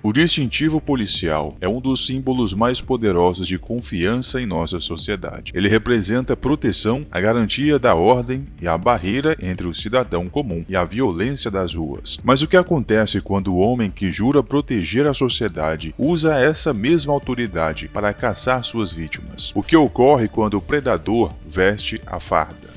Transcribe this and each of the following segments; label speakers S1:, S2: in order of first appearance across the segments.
S1: O distintivo policial é um dos símbolos mais poderosos de confiança em nossa sociedade. Ele representa a proteção, a garantia da ordem e a barreira entre o cidadão comum e a violência das ruas. Mas o que acontece quando o homem que jura proteger a sociedade usa essa mesma autoridade para caçar suas vítimas? O que ocorre quando o predador veste a farda?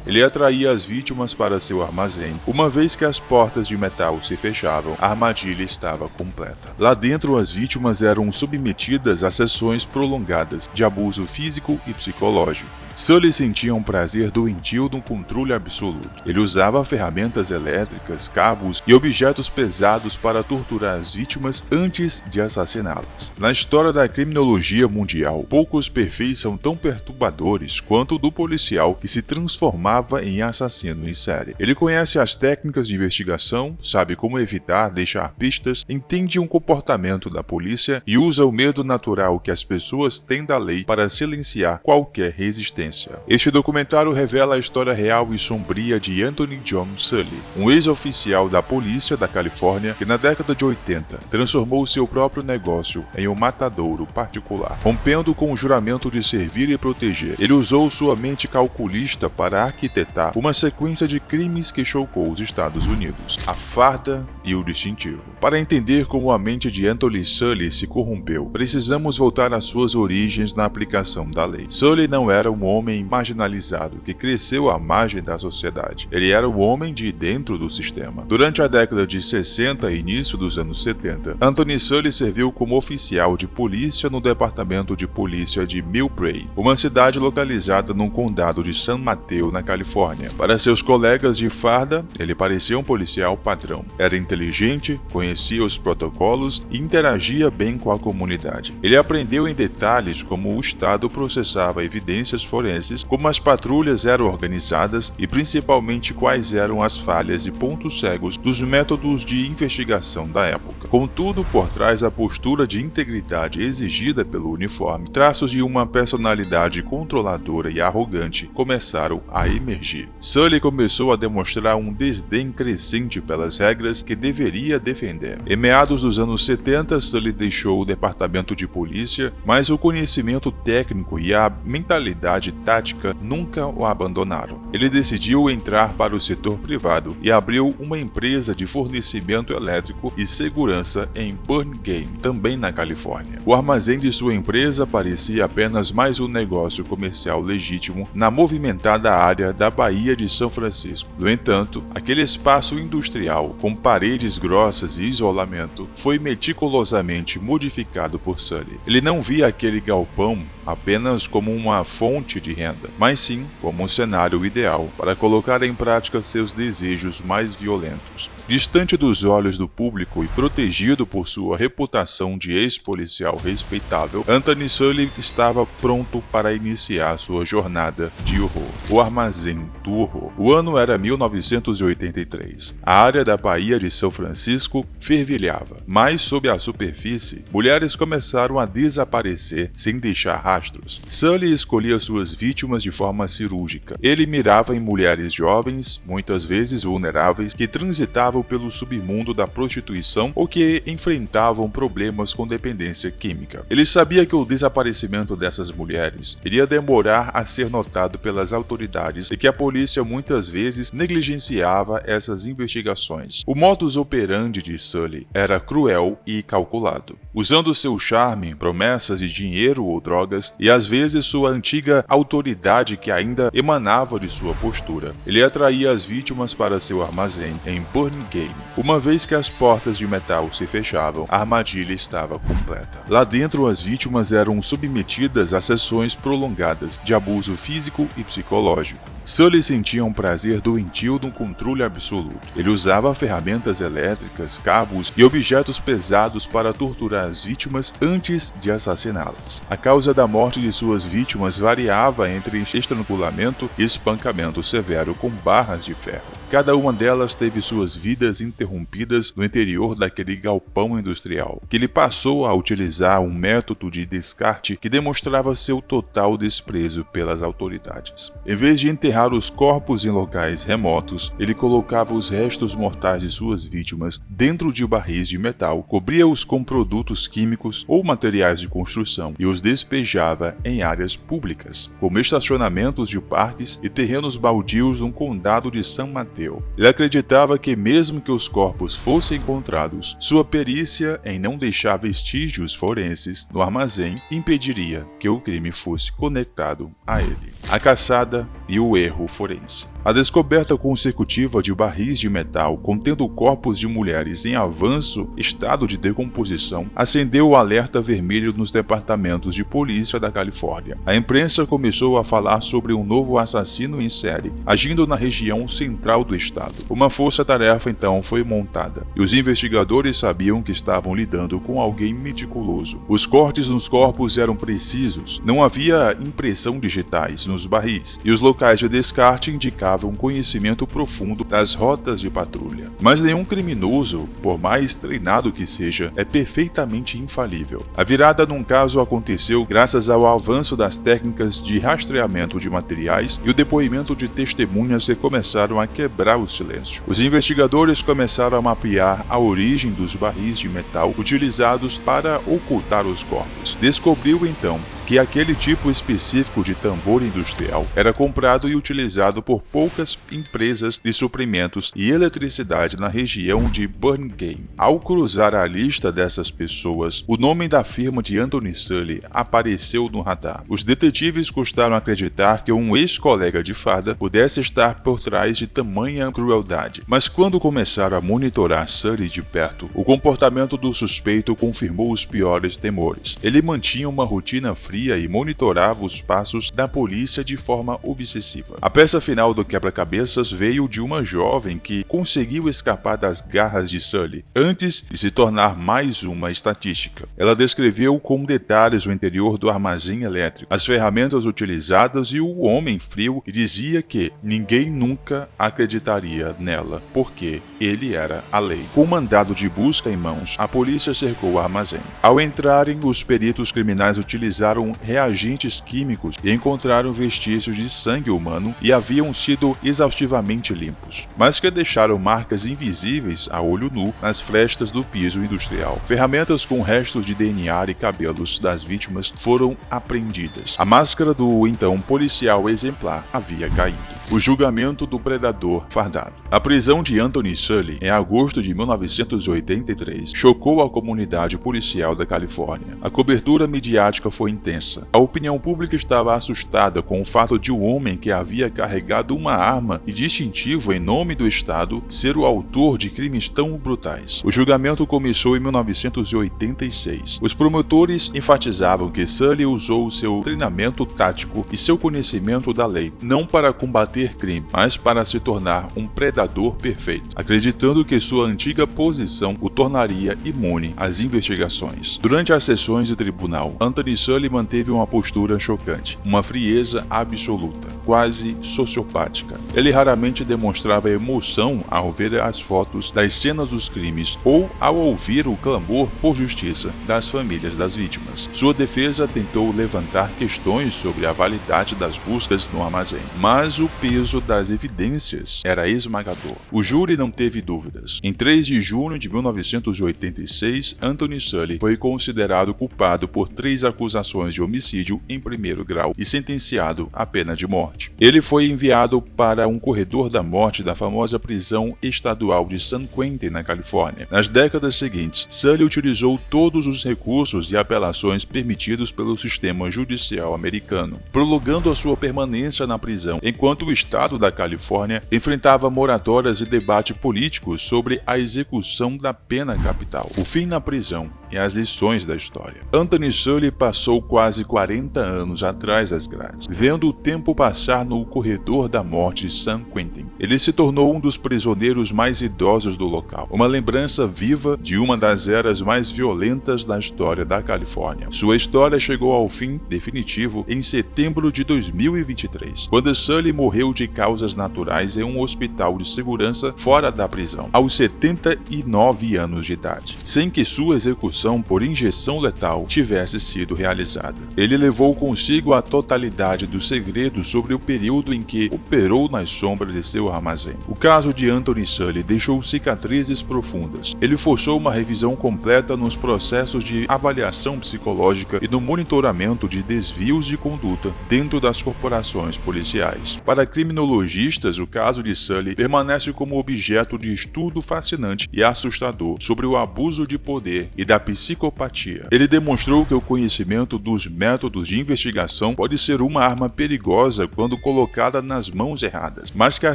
S1: Ele atraía as vítimas para seu armazém. Uma vez que as portas de metal se fechavam, a armadilha estava completa. Lá dentro, as vítimas eram submetidas a sessões prolongadas de abuso físico e psicológico. Sully sentia um prazer doentio no controle absoluto. Ele usava ferramentas elétricas, cabos e objetos pesados para torturar as vítimas antes de assassiná-las. Na história da criminologia mundial, poucos perfis são tão perturbadores quanto o do policial que se transformava em assassino em série. Ele conhece as técnicas de investigação, sabe como evitar deixar pistas, entende um comportamento da polícia e usa o medo natural que as pessoas têm da lei para silenciar qualquer resistência. Este documentário revela a história real e sombria de Anthony John Sully, um ex-oficial da polícia da Califórnia que na década de 80 transformou seu próprio negócio em um matadouro particular, rompendo com o juramento de servir e proteger. Ele usou sua mente calculista para arquitetar uma sequência de crimes que chocou os Estados Unidos, a farda e o distintivo. Para entender como a mente de Anthony Sully se corrompeu, precisamos voltar às suas origens na aplicação da lei. Sully não era um homem marginalizado que cresceu à margem da sociedade. Ele era o homem de dentro do sistema. Durante a década de 60 e início dos anos 70, Anthony Sully serviu como oficial de polícia no departamento de polícia de Millbrae, uma cidade localizada no condado de San Mateo, na Califórnia. Para seus colegas de farda, ele parecia um policial padrão. Era inteligente, conhecia os protocolos e interagia bem com a comunidade. Ele aprendeu em detalhes como o Estado processava evidências forenses, como as patrulhas eram organizadas e principalmente quais eram as falhas e pontos cegos dos métodos de investigação da época. Contudo, por trás da postura de integridade exigida pelo uniforme, traços de uma personalidade controladora e arrogante começaram a emergir. Sully começou a demonstrar um desdém crescente pelas regras que deveria defender. Em meados dos anos 70, Sully deixou o departamento de polícia, mas o conhecimento técnico e a mentalidade tática nunca o abandonaram. Ele decidiu entrar para o setor privado e abriu uma empresa de fornecimento elétrico e segurança em Burlingame, também na Califórnia. O armazém de sua empresa parecia apenas mais um negócio comercial legítimo na movimentada área da Baía de São Francisco. No entanto, aquele espaço industrial, com paredes grossas e isolamento, foi meticulosamente modificado por Sully. Ele não via aquele galpão apenas como uma fonte de renda, mas sim como um cenário ideal para colocar em prática seus desejos mais violentos. Distante dos olhos do público e protegido por sua reputação de ex-policial respeitável, Anthony Sully estava pronto para iniciar sua jornada de horror. O armazém do horror. O ano era 1983. A área da Baía de São Francisco fervilhava, mas sob a superfície, mulheres começaram a desaparecer sem deixar rastros. Sully escolhia suas vítimas de forma cirúrgica. Ele mirava em mulheres jovens, muitas vezes vulneráveis, que transitavam pelo submundo da prostituição ou que enfrentavam problemas com dependência química. Ele sabia que o desaparecimento dessas mulheres iria demorar a ser notado pelas autoridades e que a polícia muitas vezes negligenciava essas investigações. O modus operandi de Sully era cruel e calculado. Usando seu charme, promessas de dinheiro ou drogas e às vezes sua antiga autoridade que ainda emanava de sua postura, ele atraía as vítimas para seu armazém em Burlingame. Uma vez que as portas de metal se fechavam, a armadilha estava completa. Lá dentro, as vítimas eram submetidas a sessões prolongadas de abuso físico e psicológico. Sully sentia um prazer doentio no controle absoluto. Ele usava ferramentas elétricas, cabos e objetos pesados para torturar as vítimas antes de assassiná-las. A causa da morte de suas vítimas variava entre estrangulamento e espancamento severo com barras de ferro. Cada uma delas teve suas vidas interrompidas no interior daquele galpão industrial, que ele passou a utilizar um método de descarte que demonstrava seu total desprezo pelas autoridades. Em vez de enterrar os corpos em locais remotos, ele colocava os restos mortais de suas vítimas dentro de barris de metal, cobria-os com produtos químicos ou materiais de construção e os despejava em áreas públicas, como estacionamentos de parques e terrenos baldios no condado de San Mateo. Ele acreditava que, mesmo que os corpos fossem encontrados, sua perícia em não deixar vestígios forenses no armazém impediria que o crime fosse conectado a ele. A caçada e o erro forense. A descoberta consecutiva de barris de metal contendo corpos de mulheres em avanço estado de decomposição acendeu o alerta vermelho nos departamentos de polícia da Califórnia. A imprensa começou a falar sobre um novo assassino em série, agindo na região central do estado. Uma força-tarefa então foi montada, e os investigadores sabiam que estavam lidando com alguém meticuloso. Os cortes nos corpos eram precisos, não havia impressão digitais nos barris, e os locais de descarte indicavam um conhecimento profundo das rotas de patrulha. Mas nenhum criminoso, por mais treinado que seja, é perfeitamente infalível. A virada num caso aconteceu graças ao avanço das técnicas de rastreamento de materiais e o depoimento de testemunhas que começaram a quebrar o silêncio. Os investigadores começaram a mapear a origem dos barris de metal utilizados para ocultar os corpos. Descobriu então que aquele tipo específico de tambor industrial era comprado e utilizado por poucas empresas de suprimentos e eletricidade na região de Burngame. Ao cruzar a lista dessas pessoas, o nome da firma de Anthony Sully apareceu no radar. Os detetives custaram acreditar que um ex-colega de farda pudesse estar por trás de tamanha crueldade, mas quando começaram a monitorar Sully de perto, o comportamento do suspeito confirmou os piores temores. Ele mantinha uma rotina fria e monitorava os passos da polícia de forma obsessiva. A peça final do quebra-cabeças veio de uma jovem que conseguiu escapar das garras de Sully antes de se tornar mais uma estatística. Ela descreveu com detalhes o interior do armazém elétrico, as ferramentas utilizadas e o homem frio que dizia que ninguém nunca acreditaria nela, porque ele era a lei. Com mandado de busca em mãos, a polícia cercou o armazém. Ao entrarem, os peritos criminais utilizaram reagentes químicos e encontraram vestígios de sangue humano e haviam sido exaustivamente limpos, mas que deixaram marcas invisíveis a olho nu nas frestas do piso industrial. Ferramentas com restos de DNA e cabelos das vítimas foram apreendidas. A máscara do então policial exemplar havia caído. O julgamento do predador fardado. A prisão de Anthony Sully em agosto de 1983 chocou a comunidade policial da Califórnia. A cobertura midiática foi intensa. A opinião pública estava assustada com o fato de um homem que havia carregado uma arma e distintivo em nome do Estado ser o autor de crimes tão brutais. O julgamento começou em 1986. Os promotores enfatizavam que Sully usou seu treinamento tático e seu conhecimento da lei, não para combater crime, mas para se tornar um predador perfeito, acreditando que sua antiga posição o tornaria imune às investigações. Durante as sessões de tribunal, Anthony Sully manteve uma postura chocante, uma frieza absoluta, quase sociopática. Ele raramente demonstrava emoção ao ver as fotos das cenas dos crimes ou ao ouvir o clamor por justiça das famílias das vítimas. Sua defesa tentou levantar questões sobre a validade das buscas no armazém, mas o peso das evidências era esmagador. O júri não teve dúvidas. Em 3 de junho de 1986, Anthony Sully foi considerado culpado por 3 acusações de homicídio em primeiro grau e sentenciado à pena de morte. Ele foi enviado para um corredor da morte da famosa prisão estadual de San Quentin, na Califórnia. Nas décadas seguintes, Sully utilizou todos os recursos e apelações permitidos pelo sistema judicial americano, prolongando a sua permanência na prisão, enquanto o estado da Califórnia enfrentava moratórias e debate político sobre a execução da pena capital. O fim na prisão e as lições da história. Anthony Sully passou quase 40 anos atrás das grades, vendo o tempo passar no corredor da morte de San Quentin. Ele se tornou um dos prisioneiros mais idosos do local, uma lembrança viva de uma das eras mais violentas da história da Califórnia. Sua história chegou ao fim definitivo em setembro de 2023, quando Sully morreu de causas naturais em um hospital de segurança fora da prisão, aos 79 anos de idade, sem que sua execução por injeção letal tivesse sido realizada. Ele levou consigo a totalidade dos segredos sobre o período em que operou nas sombras de seu armazém. O caso de Anthony Sully deixou cicatrizes profundas. Ele forçou uma revisão completa nos processos de avaliação psicológica e no monitoramento de desvios de conduta dentro das corporações policiais. Para criminologistas, o caso de Sully permanece como objeto de estudo fascinante e assustador sobre o abuso de poder e da psicopatia. Ele demonstrou que o conhecimento dos métodos de investigação pode ser uma arma perigosa quando colocada nas mãos erradas, mas que a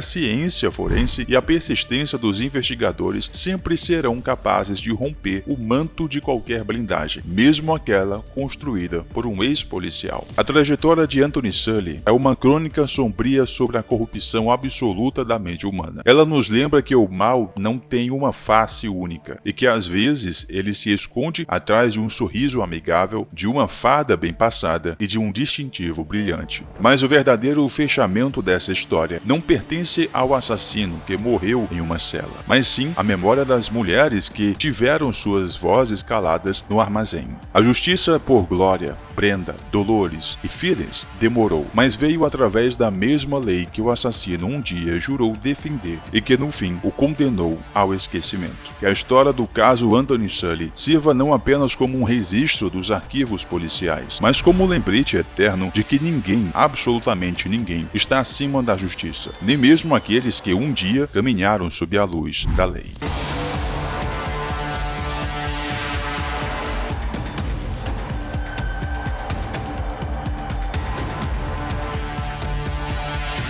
S1: ciência forense e a persistência dos investigadores sempre serão capazes de romper o manto de qualquer blindagem, mesmo aquela construída por um ex-policial. A trajetória de Anthony Sully é uma crônica sombria sobre a corrupção absoluta da mente humana. Ela nos lembra que o mal não tem uma face única e que às vezes ele se esconde atrás de um sorriso amigável, de uma farda bem passada e de um distintivo brilhante. Mas o verdadeiro fechamento dessa história não pertence ao assassino que morreu em uma cela, mas sim à memória das mulheres que tiveram suas vozes caladas no armazém. A justiça por Glória, Brenda, Dolores e Phyllis demorou, mas veio através da mesma lei que o assassino um dia jurou defender e que no fim o condenou ao esquecimento. Que a história do caso Anthony Sully sirva não apenas como um registro dos arquivos policiais, mas como um lembrete eterno de que ninguém, absolutamente ninguém, está acima da justiça, nem mesmo aqueles que um dia caminharam sob a luz da lei.